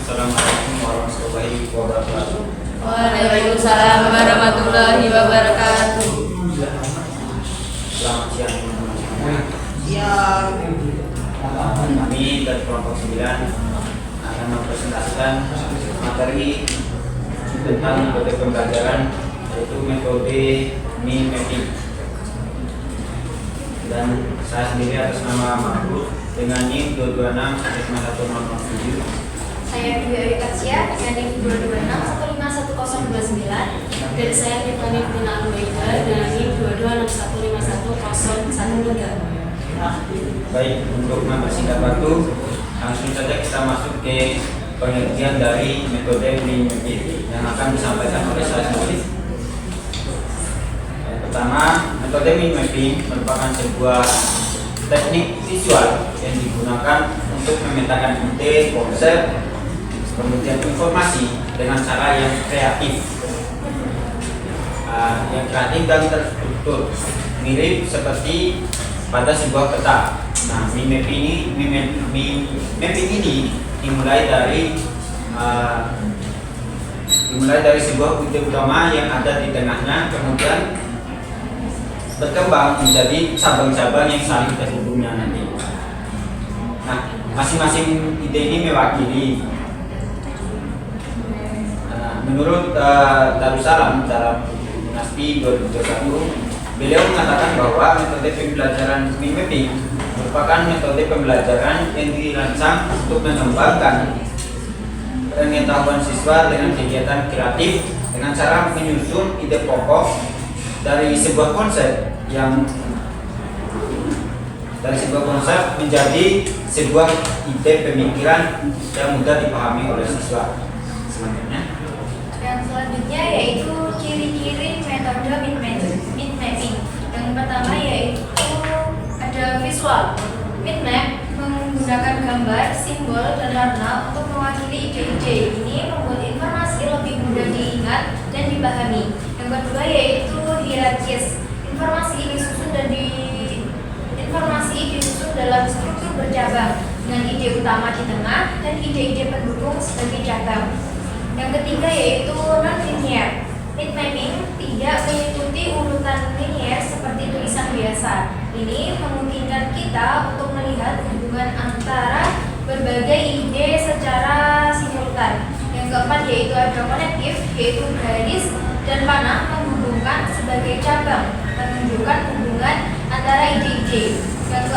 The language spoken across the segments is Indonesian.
Assalamualaikum warahmatullahi wabarakatuh. Waalaikumsalam warahmatullahi wabarakatuh. Selamat siang teman-teman. Kami dari kelompok 9 akan mempresentasikan materi tentang metode pembelajaran, yaitu metode mind mapping. Dan saya sendiri atas nama Mahfud dengan NIM 226-11007. Saya Dwi Arikatsya dengan NIM 226-15129, dan saya Tiffany Tina Anueka dengan NIM 2215113. Baik, untuk mempersingkat waktu, langsung saja kita masuk ke pengertian dari metode mind mapping yang akan disampaikan oleh saya sendiri. Yang pertama, metode mind mapping merupakan sebuah teknik visual yang digunakan untuk memetakan ide, konsep, kemudian informasi dengan cara yang kreatif, dan terstruktur, mirip seperti pada sebuah peta. Nah, mind mapping ini dimulai dari sebuah ide utama yang ada di tengahnya, kemudian berkembang menjadi cabang-cabang yang saling terhubungnya nanti. Nah, masing-masing ide ini mewakili. Menurut Darussalam dalam Dinasti 2021, beliau mengatakan bahwa metode pembelajaran mind mapping merupakan metode pembelajaran yang dirancang untuk mengembangkan pengetahuan siswa dengan kegiatan kreatif dengan cara menyusun ide pokok dari sebuah konsep menjadi sebuah ide pemikiran yang mudah dipahami oleh siswa. Yang selanjutnya yaitu ciri-ciri metode mind mapping. Yang pertama yaitu ada visual. Mind map menggunakan gambar, simbol, dan warna untuk mewakili ide-ide. Ini membuat informasi lebih mudah diingat dan dipahami. Yang kedua yaitu hierarkis. Informasi disusun dalam struktur bercabang dengan ide utama di tengah dan ide-ide pendukung sebagai cabang. Yang ketiga yaitu non-linear. Mind mapping tidak mengikuti urutan linear seperti tulisan biasa. Ini memungkinkan kita untuk melihat hubungan antara berbagai ide secara simultan. Yang keempat yaitu ada konektif, yaitu garis dan panah menghubungkan sebagai cabang, menunjukkan hubungan antara ide-ide. Yang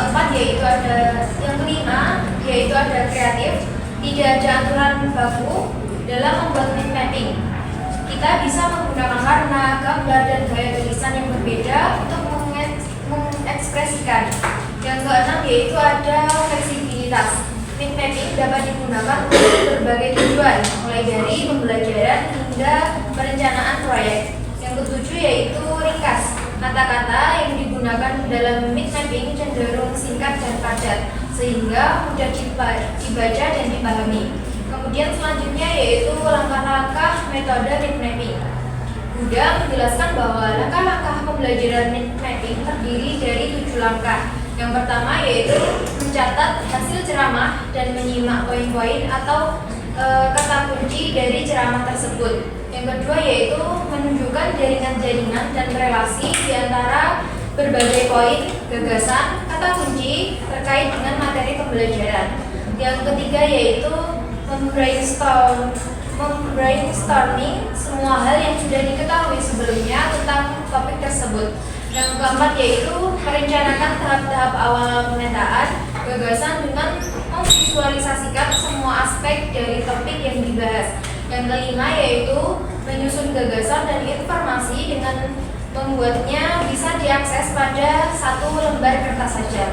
kelima yaitu ada kreatif, tidak ada aturan baku dalam membuat mind mapping. Kita bisa menggunakan warna, gambar, dan gaya tulisan yang berbeda untuk mengekspresikan. Yang keenam yaitu ada fleksibilitas. Mind mapping dapat digunakan untuk berbagai tujuan, mulai dari pembelajaran hingga perencanaan proyek. Yang ketujuh yaitu ringkas. Kata-kata yang digunakan dalam mind mapping cenderung singkat dan padat, sehingga mudah dibaca dan dipahami. Kemudian selanjutnya yaitu langkah-langkah metode mind mapping. Buddha menjelaskan bahwa langkah-langkah pembelajaran mind mapping terdiri dari 7 langkah. Yang pertama yaitu mencatat hasil ceramah dan menyimak poin-poin atau kata kunci dari ceramah tersebut. Yang kedua yaitu menunjukkan jaringan-jaringan dan relasi di antara berbagai poin, gagasan, kata kunci terkait dengan materi pembelajaran. Yang ketiga yaitu membrainstorming semua hal yang sudah diketahui sebelumnya tentang topik tersebut. Yang keempat yaitu merencanakan tahap-tahap awal pemetaan gagasan dengan memvisualisasikan semua aspek dari topik yang dibahas. Yang kelima yaitu menyusun gagasan dan informasi dengan membuatnya bisa diakses pada satu lembar kertas saja.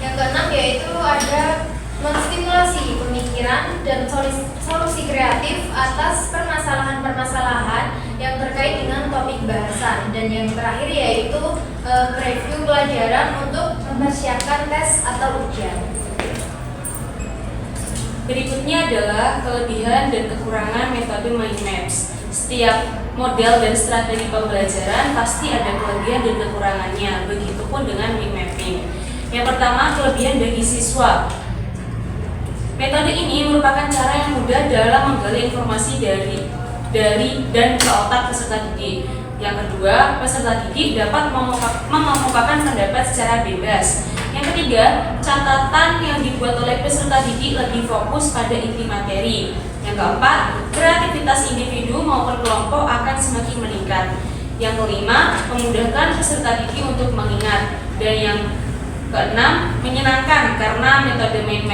Yang keenam yaitu ada menstimulasi pemikiran dan solusi kreatif atas permasalahan-permasalahan yang terkait dengan topik bahasan. Dan yang terakhir yaitu review pelajaran untuk mempersiapkan tes atau ujian. Berikutnya adalah kelebihan dan kekurangan metode mind maps. Setiap model dan strategi pembelajaran pasti ada kelebihan dan kekurangannya, begitupun dengan mind mapping. Yang pertama, kelebihan bagi siswa. Metode ini merupakan cara yang mudah dalam menggali informasi dari dan ke otak peserta didik. Yang kedua, peserta didik dapat mengemukakan pendapat secara bebas. Yang ketiga, catatan yang dibuat oleh peserta didik lebih fokus pada inti materi. Yang keempat, kreativitas individu maupun kelompok akan semakin meningkat. Yang kelima, memudahkan peserta didik untuk mengingat. Dan yang keenam, menyenangkan karena metode mind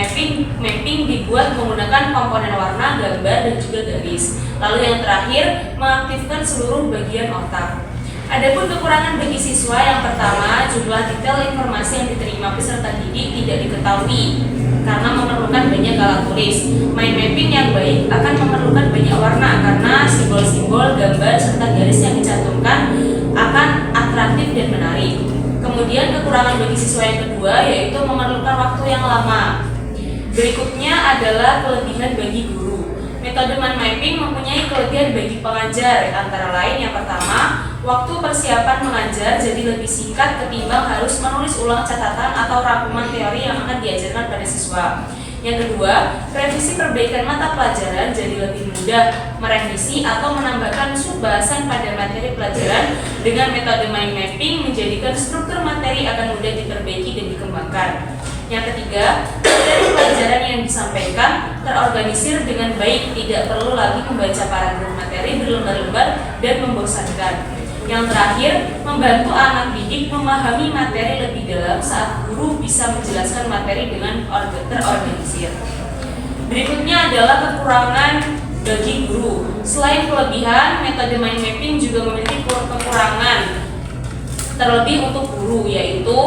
mapping dibuat menggunakan komponen warna, gambar, dan juga garis. Lalu yang terakhir, mengaktifkan seluruh bagian otak. Adapun kekurangan bagi siswa, yang pertama, jumlah detail informasi yang diterima peserta didik tidak diketahui karena memerlukan banyak alat tulis. Mind mapping yang baik akan memerlukan banyak warna karena simbol-simbol, gambar, serta garis yang dicantumkan akan atraktif dan menarik. Kemudian kekurangan bagi siswa yang kedua yaitu memerlukan waktu yang lama. Berikutnya adalah kelebihan bagi guru. Metode mind mapping mempunyai kelebihan bagi pengajar, antara lain yang pertama, waktu persiapan mengajar jadi lebih singkat ketimbang harus menulis ulang catatan atau rangkuman teori yang akan diajarkan pada siswa. Yang kedua, revisi perbaikan mata pelajaran jadi lebih mudah merevisi atau menambahkan sub-bahasan pada materi pelajaran. Dengan metode mind mapping menjadikan struktur materi akan mudah diperbaiki dan dikembangkan. Yang ketiga, materi pelajaran yang disampaikan terorganisir dengan baik, tidak perlu lagi membaca paragraf materi berlembar-lembar dan membosankan. Yang terakhir, membantu anak didik memahami materi lebih dalam saat guru bisa menjelaskan materi dengan terorganisir. Berikutnya adalah kekurangan bagi guru. Selain kelebihan, metode mind mapping juga memiliki kekurangan, terlebih untuk guru, yaitu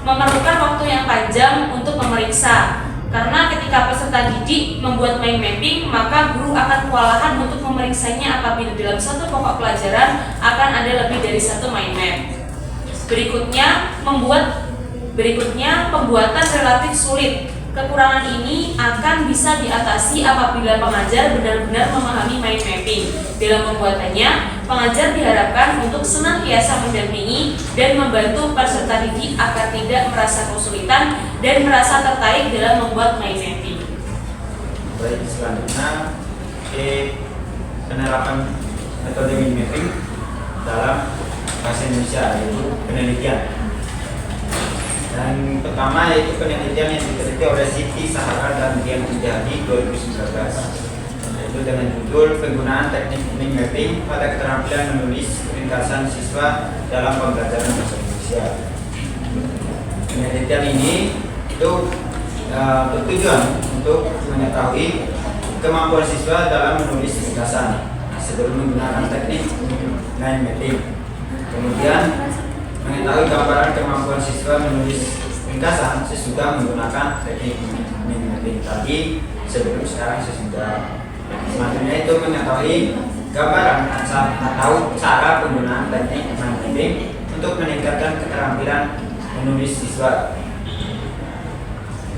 memerlukan waktu yang panjang untuk memeriksa. Karena ketika peserta didik membuat mind mapping, maka guru akan kewalahan untuk memeriksanya apabila dalam satu pokok pelajaran akan ada lebih dari satu mind map. Berikutnya pembuatan relatif sulit. Kekurangan ini akan bisa diatasi apabila pengajar benar-benar memahami mind mapping. Dalam pembuatannya, pengajar diharapkan untuk senantiasa mendampingi dan membantu peserta didik agar tidak merasa kesulitan dan merasa tertarik dalam membuat mind mapping. Baik, selanjutnya penerapan metode mind mapping dalam bahasa Indonesia, yaitu penelitian. Dan pertama yaitu penelitian yang diteliti oleh Siti Sahara dan Dian Mujahdi 2019, yaitu dengan judul penggunaan teknik mind mapping pada keterampilan menulis ringkasan siswa dalam pembelajaran bahasa Indonesia. Penelitian ini itu bertujuan untuk mengetahui kemampuan siswa dalam menulis ringkasan sebelum menggunakan teknik mind mapping. Kemudian mengetahui gambaran kemampuan siswa menulis ringkasan sesudah menggunakan teknik mind mapping tadi sekarang sesudah. Selanjutnya itu mengetahui gambaran atau cara penggunaan teknik mind mapping untuk meningkatkan keterampilan menulis siswa.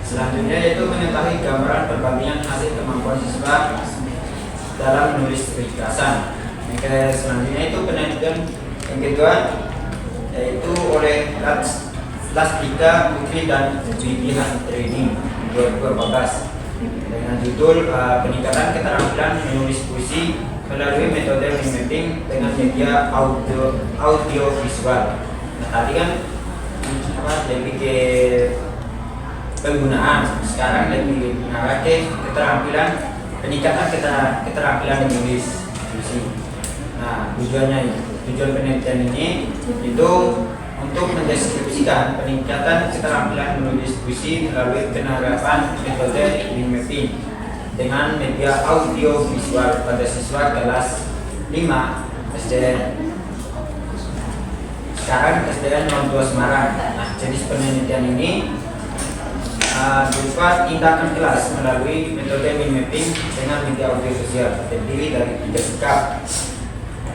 Selanjutnya yaitu mengetahui gambaran perbandingan hasil kemampuan siswa dalam menulis ringkasan. Selanjutnya itu penelitian yang kedua yaitu oleh Lastika Putri dan Widihan Training 2014 dengan judul peningkatan keterampilan menulis puisi melalui metode mind mapping dengan media audio visual. Nah, tadi kan lebih ke penggunaan, sekarang lebih mengarah ke keterampilan peningkatan keterampilan menulis puisi. Nah, tujuan penelitian ini itu untuk mendeskripsikan peningkatan keterampilan menulis puisi melalui penerapan metode mind mapping dengan media audio visual pada siswa kelas 5 SDN. Sekarang SDN 02 Semarang. Nah, jenis penelitian ini berupa tindakan kelas melalui metode mind mapping dengan media audio visual, terdiri dari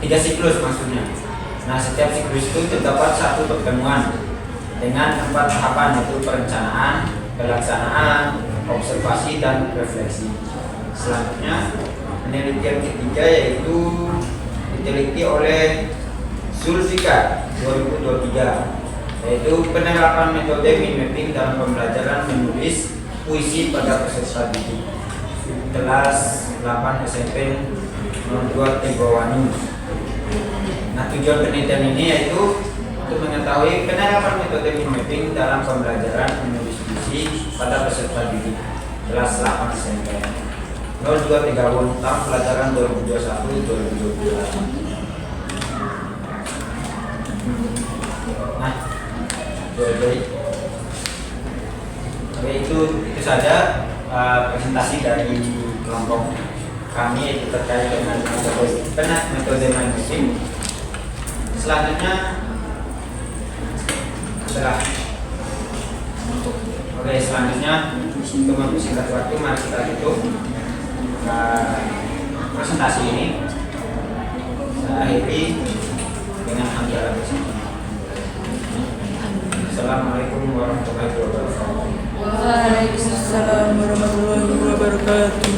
3 siklus maksudnya. Nah, setiap siklus itu terdapat satu pertemuan dengan 4 tahapan, yaitu perencanaan, pelaksanaan, observasi dan refleksi. Selanjutnya penelitian ketiga yaitu diteliti oleh Zulfikar 2023, yaitu penerapan metode mind mapping dalam pembelajaran menulis puisi pada peserta didik kelas 8 SMP 02 Tegowani. Nah, tujuan penelitian ini yaitu untuk mengetahui penerapan metode mind mapping dalam pembelajaran menulis puisi pada peserta didik kelas 8 SMP 02 Tegowani tahun pelajaran 2021-2022. Nah, oke, itu saja presentasi dari kelompok kami itu terkait dengan metode mind mapping. Selanjutnya adalah untuk mempersingkat waktu, mari kita tutup presentasi ini. Saya akhiri dengan hamdalah bersama. Assalamualaikum warahmatullahi wabarakatuh. Waalaikumsalam warahmatullahi wabarakatuh.